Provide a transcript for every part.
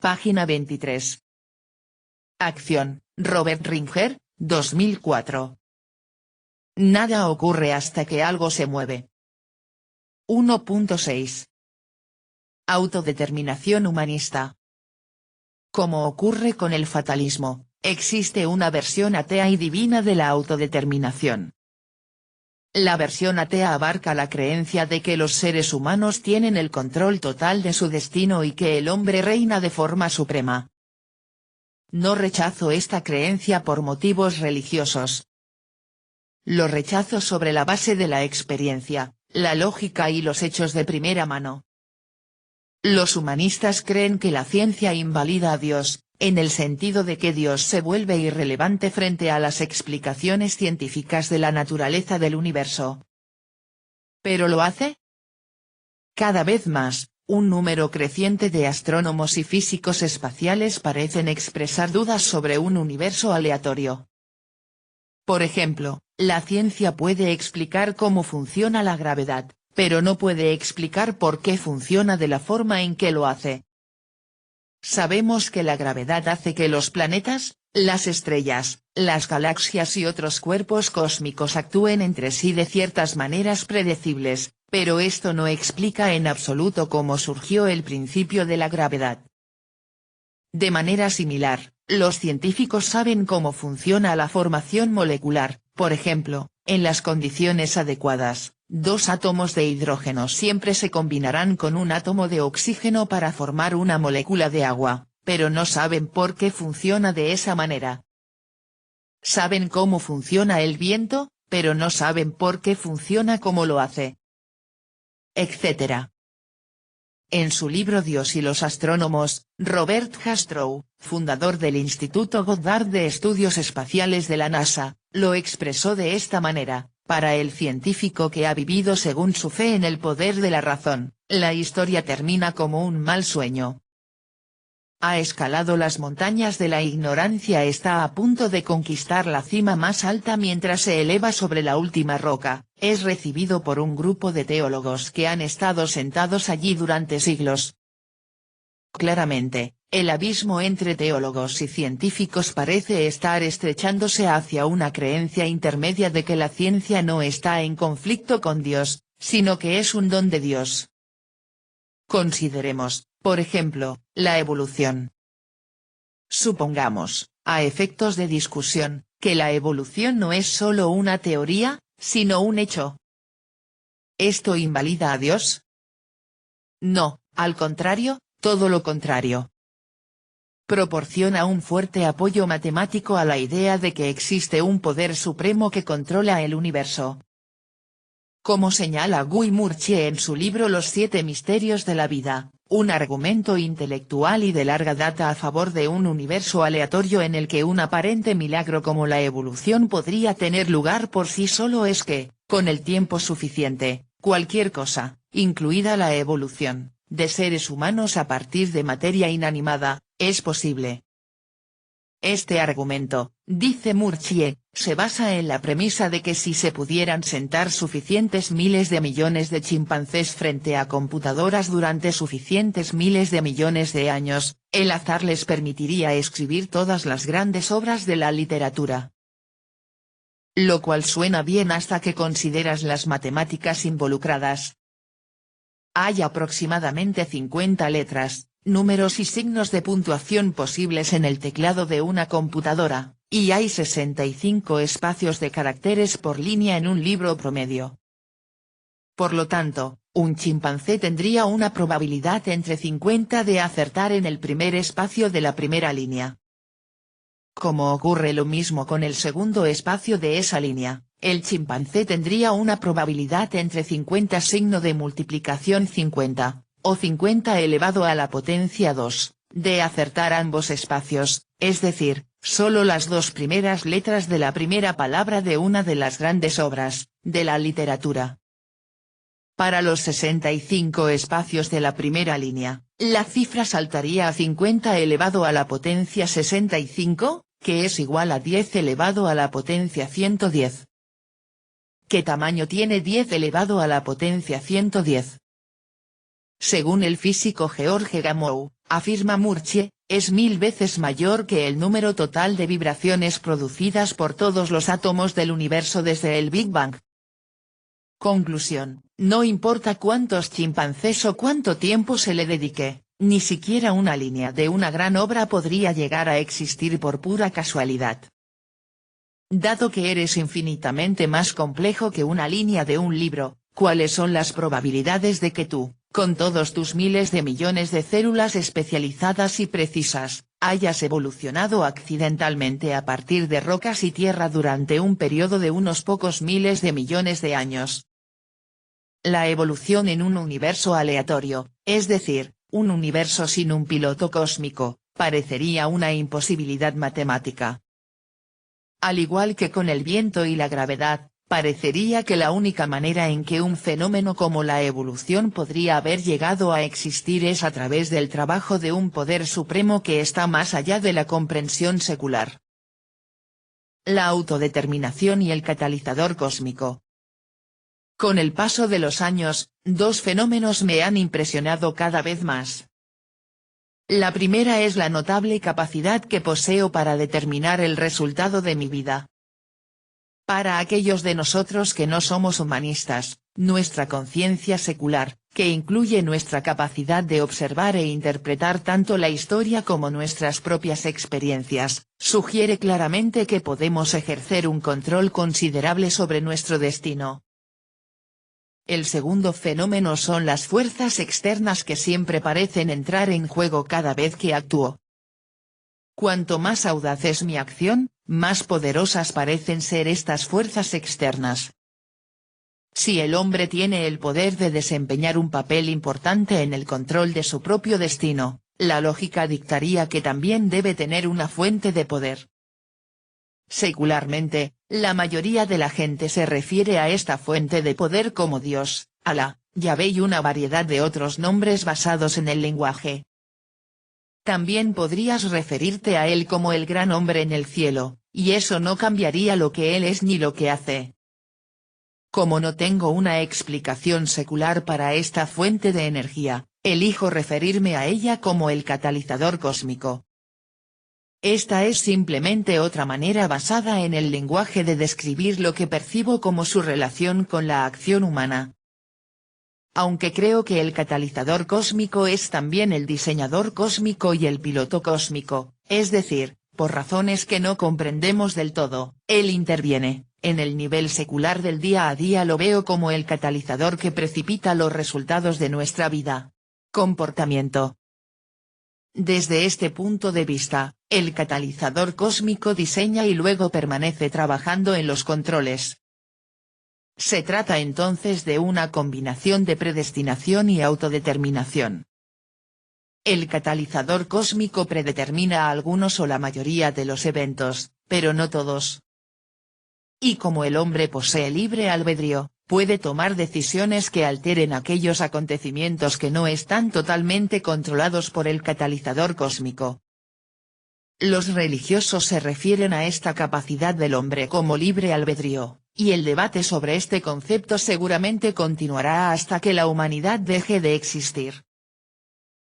Página 23. Acción, Robert Ringer, 2004. Nada ocurre hasta que algo se mueve. 1.6. Autodeterminación humanista. Como ocurre con el fatalismo, existe una versión atea y divina de la autodeterminación. La versión atea abarca la creencia de que los seres humanos tienen el control total de su destino y que el hombre reina de forma suprema. No rechazo esta creencia por motivos religiosos. Lo rechazo sobre la base de la experiencia, la lógica y los hechos de primera mano. Los humanistas creen que la ciencia invalida a Dios, en el sentido de que Dios se vuelve irrelevante frente a las explicaciones científicas de la naturaleza del universo. ¿Pero lo hace? Cada vez más, un número creciente de astrónomos y físicos espaciales parecen expresar dudas sobre un universo aleatorio. Por ejemplo, la ciencia puede explicar cómo funciona la gravedad, pero no puede explicar por qué funciona de la forma en que lo hace. Sabemos que la gravedad hace que los planetas, las estrellas, las galaxias y otros cuerpos cósmicos actúen entre sí de ciertas maneras predecibles, pero esto no explica en absoluto cómo surgió el principio de la gravedad. De manera similar, los científicos saben cómo funciona la formación molecular, por ejemplo, en las condiciones adecuadas. Dos átomos de hidrógeno siempre se combinarán con un átomo de oxígeno para formar una molécula de agua, pero no saben por qué funciona de esa manera. Saben cómo funciona el viento, pero no saben por qué funciona como lo hace. Etc. En su libro Dios y los astrónomos, Robert Jastrow, fundador del Instituto Goddard de Estudios Espaciales de la NASA, lo expresó de esta manera: para el científico que ha vivido según su fe en el poder de la razón, la historia termina como un mal sueño. Ha escalado las montañas de la ignorancia, está a punto de conquistar la cima más alta mientras se eleva sobre la última roca, es recibido por un grupo de teólogos que han estado sentados allí durante siglos. Claramente, el abismo entre teólogos y científicos parece estar estrechándose hacia una creencia intermedia de que la ciencia no está en conflicto con Dios, sino que es un don de Dios. Consideremos, por ejemplo, la evolución. Supongamos, a efectos de discusión, que la evolución no es solo una teoría, sino un hecho. ¿Esto invalida a Dios? No, al contrario, todo lo contrario. Proporciona un fuerte apoyo matemático a la idea de que existe un poder supremo que controla el universo. Como señala Guy Murchie en su libro Los 7 misterios de la vida, un argumento intelectual y de larga data a favor de un universo aleatorio en el que un aparente milagro como la evolución podría tener lugar por sí solo es que, con el tiempo suficiente, cualquier cosa, incluida la evolución, de seres humanos a partir de materia inanimada, es posible. Este argumento, dice Murchie, se basa en la premisa de que si se pudieran sentar suficientes miles de millones de chimpancés frente a computadoras durante suficientes miles de millones de años, el azar les permitiría escribir todas las grandes obras de la literatura. Lo cual suena bien hasta que consideras las matemáticas involucradas. Hay aproximadamente 50 letras, números y signos de puntuación posibles en el teclado de una computadora, y hay 65 espacios de caracteres por línea en un libro promedio. Por lo tanto, un chimpancé tendría una probabilidad entre 50 de acertar en el primer espacio de la primera línea. Como ocurre lo mismo con el segundo espacio de esa línea, el chimpancé tendría una probabilidad entre 50 signo de multiplicación 50, o 50 elevado a la potencia 2, de acertar ambos espacios, es decir, solo las dos primeras letras de la primera palabra de una de las grandes obras, de la literatura. Para los 65 espacios de la primera línea, la cifra saltaría a 50 elevado a la potencia 65, que es igual a 10 elevado a la potencia 110. ¿Qué tamaño tiene 10 elevado a la potencia 110? Según el físico George Gamow, afirma Murchie, es 1000 veces mayor que el número total de vibraciones producidas por todos los átomos del universo desde el Big Bang. Conclusión, no importa cuántos chimpancés o cuánto tiempo se le dedique, ni siquiera una línea de una gran obra podría llegar a existir por pura casualidad. Dado que eres infinitamente más complejo que una línea de un libro, ¿cuáles son las probabilidades de que tú, con todos tus miles de millones de células especializadas y precisas, hayas evolucionado accidentalmente a partir de rocas y tierra durante un periodo de unos pocos miles de millones de años? La evolución en un universo aleatorio, es decir, un universo sin un piloto cósmico, parecería una imposibilidad matemática. Al igual que con el viento y la gravedad, parecería que la única manera en que un fenómeno como la evolución podría haber llegado a existir es a través del trabajo de un poder supremo que está más allá de la comprensión secular. La autodeterminación y el catalizador cósmico. Con el paso de los años, dos fenómenos me han impresionado cada vez más. La primera es la notable capacidad que poseo para determinar el resultado de mi vida. Para aquellos de nosotros que no somos humanistas, nuestra conciencia secular, que incluye nuestra capacidad de observar e interpretar tanto la historia como nuestras propias experiencias, sugiere claramente que podemos ejercer un control considerable sobre nuestro destino. El segundo fenómeno son las fuerzas externas que siempre parecen entrar en juego cada vez que actúo. Cuanto más audaz es mi acción, más poderosas parecen ser estas fuerzas externas. Si el hombre tiene el poder de desempeñar un papel importante en el control de su propio destino, la lógica dictaría que también debe tener una fuente de poder. Secularmente, la mayoría de la gente se refiere a esta fuente de poder como Dios, Alá, Yahvé y una variedad de otros nombres basados en el lenguaje. También podrías referirte a él como el gran hombre en el cielo, y eso no cambiaría lo que él es ni lo que hace. Como no tengo una explicación secular para esta fuente de energía, elijo referirme a ella como el catalizador cósmico. Esta es simplemente otra manera basada en el lenguaje de describir lo que percibo como su relación con la acción humana. Aunque creo que el catalizador cósmico es también el diseñador cósmico y el piloto cósmico, es decir, por razones que no comprendemos del todo, él interviene, en el nivel secular del día a día lo veo como el catalizador que precipita los resultados de nuestra vida. Comportamiento. Desde este punto de vista, el catalizador cósmico diseña y luego permanece trabajando en los controles. Se trata entonces de una combinación de predestinación y autodeterminación. El catalizador cósmico predetermina algunos o la mayoría de los eventos, pero no todos. Y como el hombre posee libre albedrío, puede tomar decisiones que alteren aquellos acontecimientos que no están totalmente controlados por el catalizador cósmico. Los religiosos se refieren a esta capacidad del hombre como libre albedrío, y el debate sobre este concepto seguramente continuará hasta que la humanidad deje de existir.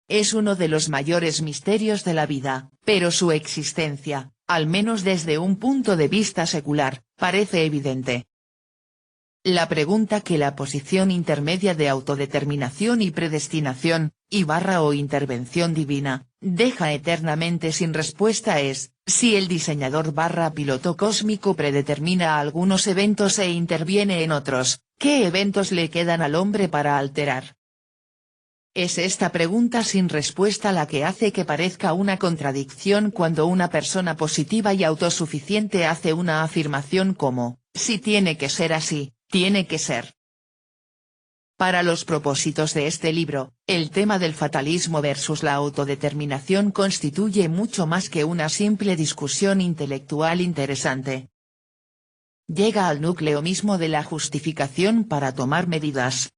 Es uno de los mayores misterios de la vida, pero su existencia, al menos desde un punto de vista secular, parece evidente. La pregunta que la posición intermedia de autodeterminación y predestinación, o intervención divina, deja eternamente sin respuesta es, si el diseñador piloto cósmico predetermina algunos eventos e interviene en otros, ¿qué eventos le quedan al hombre para alterar? Es esta pregunta sin respuesta la que hace que parezca una contradicción cuando una persona positiva y autosuficiente hace una afirmación como, si tiene que ser así, tiene que ser. Para los propósitos de este libro, el tema del fatalismo versus la autodeterminación constituye mucho más que una simple discusión intelectual interesante. Llega al núcleo mismo de la justificación para tomar medidas.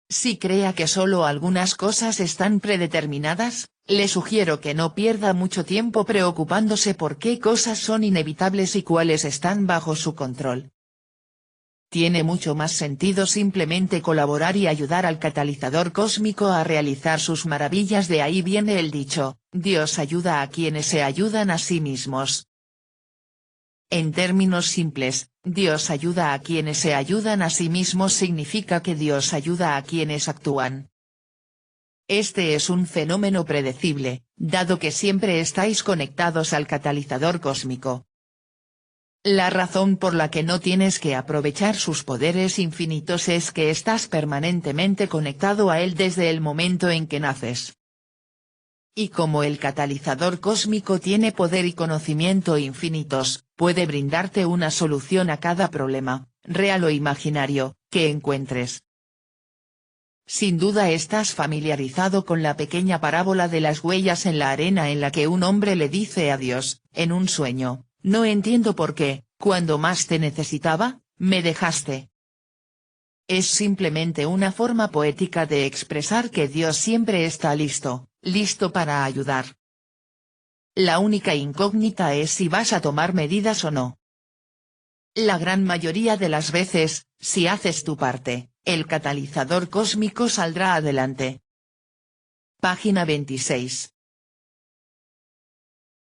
Si crea que solo algunas cosas están predeterminadas, le sugiero que no pierda mucho tiempo preocupándose por qué cosas son inevitables y cuáles están bajo su control. tiene mucho más sentido simplemente colaborar y ayudar al catalizador cósmico a realizar sus maravillas. De ahí viene el dicho, Dios ayuda a quienes se ayudan a sí mismos. En términos simples, Dios ayuda a quienes se ayudan a sí mismos significa que Dios ayuda a quienes actúan. Este es un fenómeno predecible, dado que siempre estáis conectados al catalizador cósmico. La razón por la que no tienes que aprovechar sus poderes infinitos es que estás permanentemente conectado a él desde el momento en que naces. Y como el catalizador cósmico tiene poder y conocimiento infinitos, puede brindarte una solución a cada problema, real o imaginario, que encuentres. Sin duda estás familiarizado con la pequeña parábola de las huellas en la arena en la que un hombre le dice a Dios, en un sueño, no entiendo por qué, cuando más te necesitaba, me dejaste. Es simplemente una forma poética de expresar que Dios siempre está listo para ayudar. La única incógnita es si vas a tomar medidas o no. La gran mayoría de las veces, si haces tu parte, el catalizador cósmico saldrá adelante. Página 26.